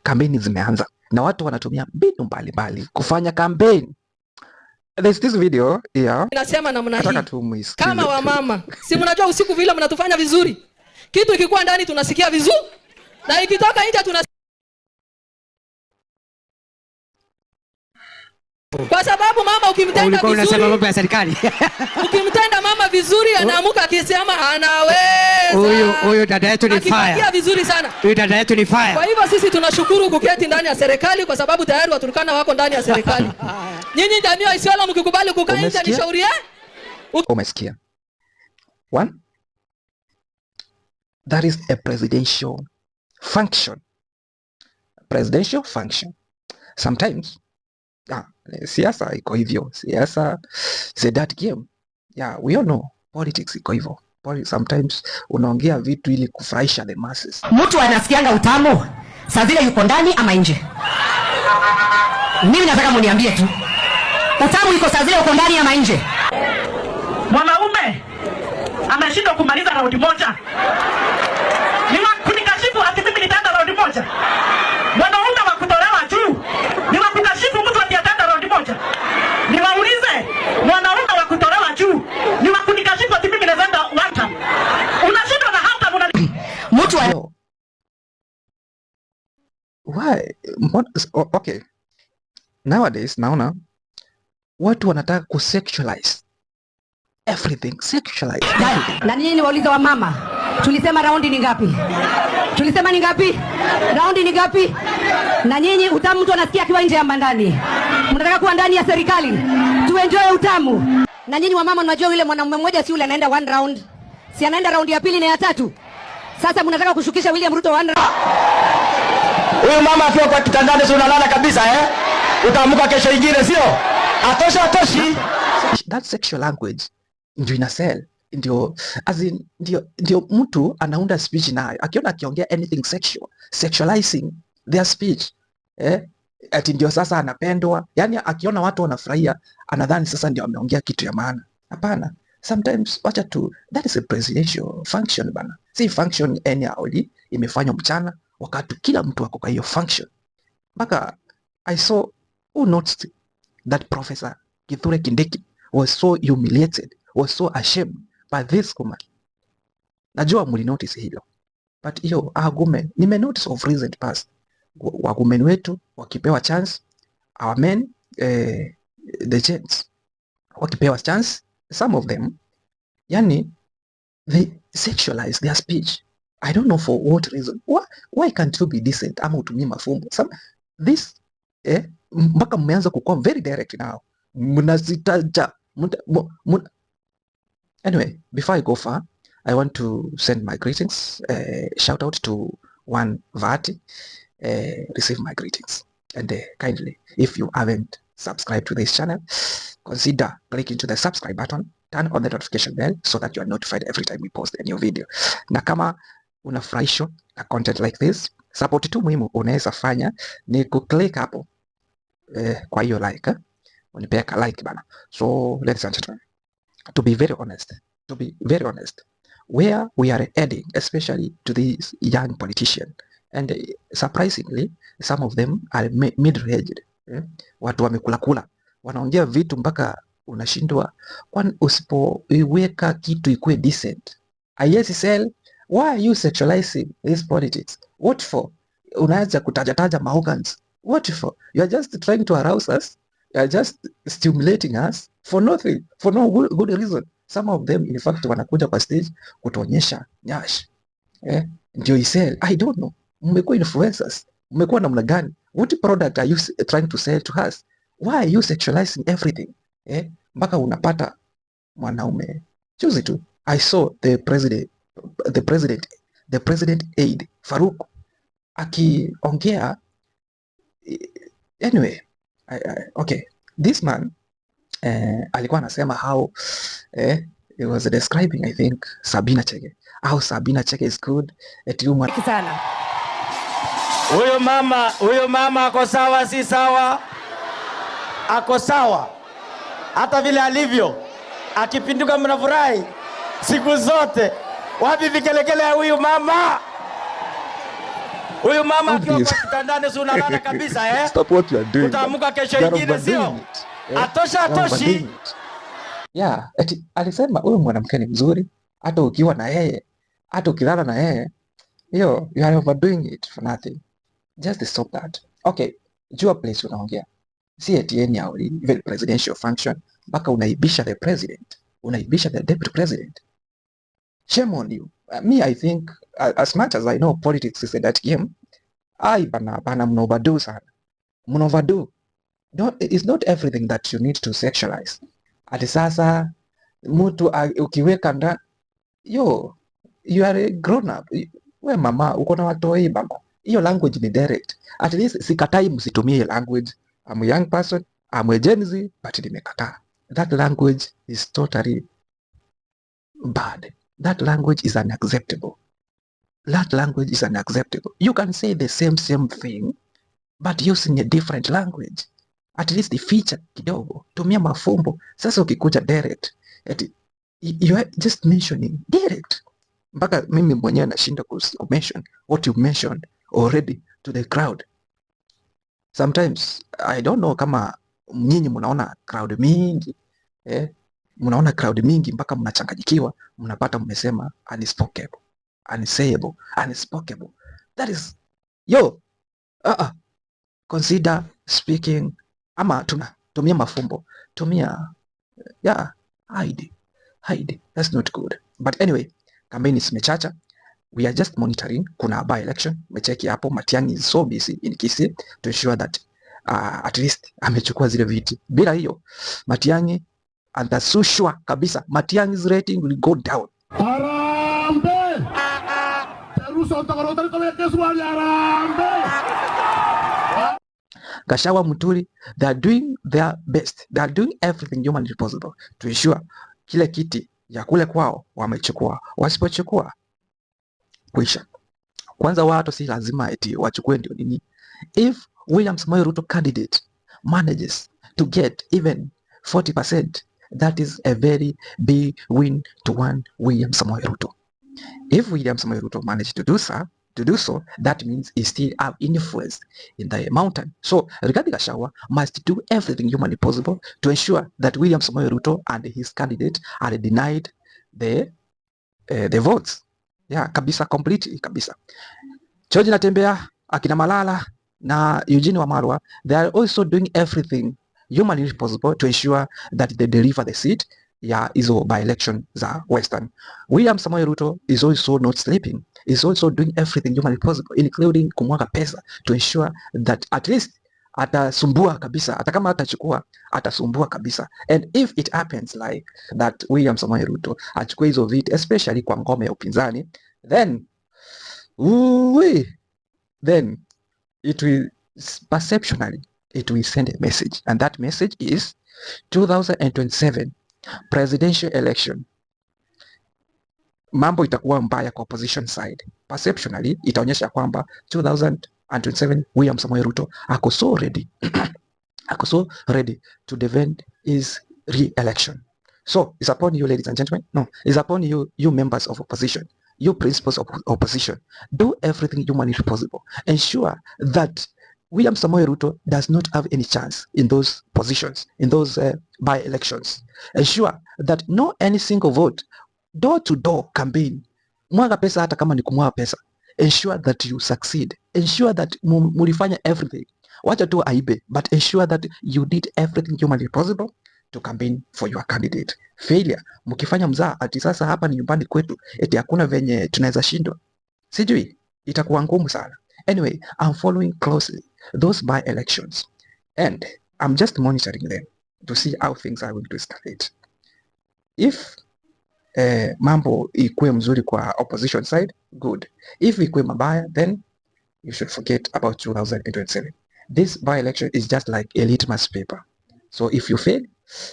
kampeni zimeanza na watu wanatumia mbinu mbalimbali kufanya kampeni. There's this video here. Nasema namna hii. Kama wamama, si mnajua usiku vile mnatufanya vizuri. Kitu ikikuwa ndani tunasikia vizuri na ikitoka nje tunasikia. Kwa sababu mama ukimtenda vizuri, unasema mambo ya serikali. Ukimtenda mama vizuri anaamuka akisema anaweza. Huyo dada yetu ni fire. Akipatia vizuri sana. Huyo dada yetu ni fire. Kwa hivyo sisi tunashukuru kuketi ndani ya serikali kwa sababu tayari Waturkana wako ndani ya serikali. Nyinyi jamii ya Isiolo mkikubali kukaa nje ni shauri yenu. Umesikia? One, that is a presidential function. Presidential function. Sometimes siasa iko hivyo. Siasa is a dirty game. Yeah, we all know politics iko hivyo. Sometimes unaongea vitu ili kufurahisha the masses. Mtu anasikianga utamu saa vile yuko ndani ama nje. Mimi nataka muniambie tu, utamu yuko saa vile yuko ndani ama nje. Mwanaume ameshindwa kumaliza raundi moja, ni kunikashifu ati mimi nitaenda raundi moja. Mwanaume wa kutolewa juu ni wa kukashifu mtu ati ataenda raundi moja. Niwaulize, mwanaume wa kutolewa juu ni wa kunikashifu ati mimi naenda one time. Unashindwa na hata mtu why? Okay, nowadays naona watu wanataka kusexualize everything, sexualize everything. Na nini wauliza wa mama, tulisema raundi ni ngapi? Tulisema ni ngapi? Raundi ni ngapi? Na nyinyi utamu mtu anasikia akiwa nje ama ndani? Mnataka kuwa ndani ya serikali tuenjoy utamu. Na nyinyi wa mama mnajua yule mwanamume mmoja si yule anaenda one round, si anaenda raundi ya pili na ya tatu. Sasa mnataka kushukisha William Ruto one round. Huyu mama akiwa kwa kitandani si unalala kabisa Utaamka kesho ingine sio? Atoshi. That sexual language ndio ina sell. Ndio as in ndio mtu anaunda speech nayo. Akiona akiongea anything sexual, sexualizing their speech. Ati ndio sasa anapendwa. Yaani akiona watu wanafurahia anadhani sasa ndio ameongea kitu ya maana. Hapana. Sometimes wacha tu, that is a presidential function bana. Si function anyhow imefanywa mchana wakati kila mtu wako kwa hiyo function. Mpaka I saw who noticed that Professor Kithure Kindiki was so humiliated, was so ashamed by this woman. Najua muli notice hilo. But hiyo agume nime notice of recent past. Wagumen wetu wakipewa chance, our men the gents wakipewa chance, some of them yani they sexualize their speech. I don't know for what reason. Why can't you be decent ama utumie mafumbo? This mpaka mmeanza kukuwa very direct now. Mnazitaja. Anyway, before I go far, I want to send my greetings. Shout out to one Vati. Receive my greetings. And kindly, if you haven't subscribed to this channel, consider clicking to the subscribe button, turn on the notification bell so that you are notified every time we post a new video. Na kama unafurahishwa na content like this, support tu muhimu unaweza fanya ni kuclick hapo kwa hiyo like, unipeka like bana. So ladies and gentlemen, to be very honest, where we are heading, especially to these young politicians, and surprisingly some of them are mid-aged. Watu wamekula wanaongea vitu mpaka unashindwa, kwani usipoiweka kitu ikuwe decent aiwezi sell. Why are you sexualizing this politics? What for? Unaanza kutajataja mahogans. What for? You are just trying to arouse us. You are just stimulating us for nothing, for no good reason. Some of them in fact wanakuja kwa stage kutuonyesha nyash. Ndio isell. I don't know. Mmekuwa influencers. Mmekuwa namna gani? What product are you trying to sell to us? Why are you sexualizing everything? Mpaka unapata mwanaume. Choose tu. I saw the president aide Faruk akiongea. Anyway, okay, this man alikuwa anasema how he was describing, I think, Sabina Chege, how Sabina Chege is good at human. Huyo mama ako sawa, si sawa? Ako sawa hata vile alivyo, akipinduka mnafurahi siku zote. Wapi vikelekele ya huyu mama? Huyu mama akiwa Obvious. kwa kitandani si unalala kabisa eh? Stop what you are doing. Utaamka kesho You are ingine sio? overdoing it. Atosha You are atoshi. overdoing it. Yeah, eti alisema huyu mwanamke ni mzuri, hata ukiwa na yeye, hata ukilala na yeye, yo, you are overdoing it for nothing. Just stop that. Okay, jua place unaongea. Si eti yeye ni even presidential function, mpaka unaibisha the president, unaibisha the deputy president. Shame on you. Me, I think, as much as I know politics is a dirty game, bana mna overdo sana. Mna overdo. It's not everything that you need to sexualize. Ati sasa mtu ukiweka ndani, yo, you are a grown up. We mama, uko na watoi baba. Hiyo language ni direct. At least sikatai msitumie hiyo language. I'm a young person, I'm a Gen Z, but nimekataa. That language is totally bad. That language is unacceptable. That language is unacceptable. You can say the same thing, but using a different language. At least the feature kidogo. Tumia mafumbo. Sasa ukikuja direct, you are just mentioning direct. Mpaka mimi mwenyewe nashinda ku-mention what you mentioned already to the crowd. Sometimes I don't know kama nyinyi mnaona crowd mingi, mnaona crowd mingi mpaka mnachanganyikiwa, mnapata mmesema unspeakable, unsayable, unspeakable. That is consider speaking, ama tumia mafumbo, tumia hide. That's not good. But anyway, kampeni zimechacha. We are just monitoring. Kuna by election, mecheki hapo. Matiang'i is so busy in Kisii to ensure that at least amechukua zile viti. Bila hiyo Matiang'i, and that's so sure kabisa, Matiang'i's rating will go down. Harambe! Gachagua, Muturi, they are doing their best. They are doing everything humanly possible to ensure kile kiti ya kule kwao wamechukua. Wasipochukua kwisha. Kwanza watu si lazima eti wachukue ndio nini. If William Samoei Ruto candidate manages to get even 40%, that is a very big win to one William Samoei Ruto. If William Samoei Ruto managed to do so, that means he still have influence in the mountain. So Rigathi Gachagua must do everything humanly possible to ensure that William Samoei Ruto and his candidate are denied the votes. Yeah, kabisa, completely kabisa. George Natembeya, akina Malala na Eugene Wamalwa, they are also doing everything humanly possible to ensure that they deliver the seat ya hizo by election za Western. William Samoei Ruto is also not sleeping. Is also doing everything humanly possible, including kumwaga pesa to ensure that at least atasumbua kabisa, hata kama atachukua atasumbua kabisa. And if it happens like that William Samoei Ruto achukue hizo viti, especially kwa ngome ya upinzani, then it will perceptionally, it will send a message, and that message is 2027 presidential election, mambo itakuwa mbaya kwa opposition side. Perceptionally itaonyesha kwamba 2027 William Samoei Ruto ako so ready ako so ready to defend his re-election. So it's upon you, ladies and gentlemen. No, it's upon you members of opposition, you principals of opposition. Do everything humanly possible. Ensure that William Samoei Ruto does not have any chance in those positions, in those by-elections. Ensure that no any single vote, door-to-door campaign, mwaga pesa hata kama ni kumwaga pesa. Ensure that you succeed. Ensure that mulifanya everything. Wacha tu aibe, but ensure that you did everything humanly possible to campaign for your candidate. Failure, mkifanya mzaa ati sasa hapa ni nyumbani kwetu, eti hakuna venye tunaweza shindwa, sijui, itakuwa ngumu sana. Anyway, I'm following closely those by-elections and I'm just monitoring them to see how things are going to escalate. If mambo ikuwe mzuri kwa opposition side, good. If ikuwe mabaya, then you should forget about 2027. This by-election is just like a litmus paper. So if you fail,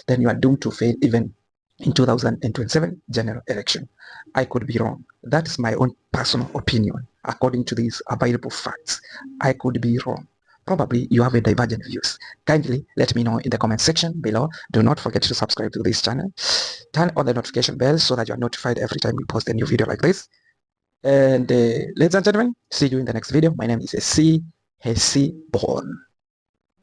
then you are doomed to fail even in 2027 general election. I could be wrong. That is my own personal opinion. According to these available facts, I could be wrong. Probably you have a divergent views. Kindly let me know in the comment section below. Do not forget to subscribe to this channel. Turn on the notification bell so that you are notified every time we post a new video like this. And ladies and gentlemen, see you in the next video. My name is C. Hesi Born.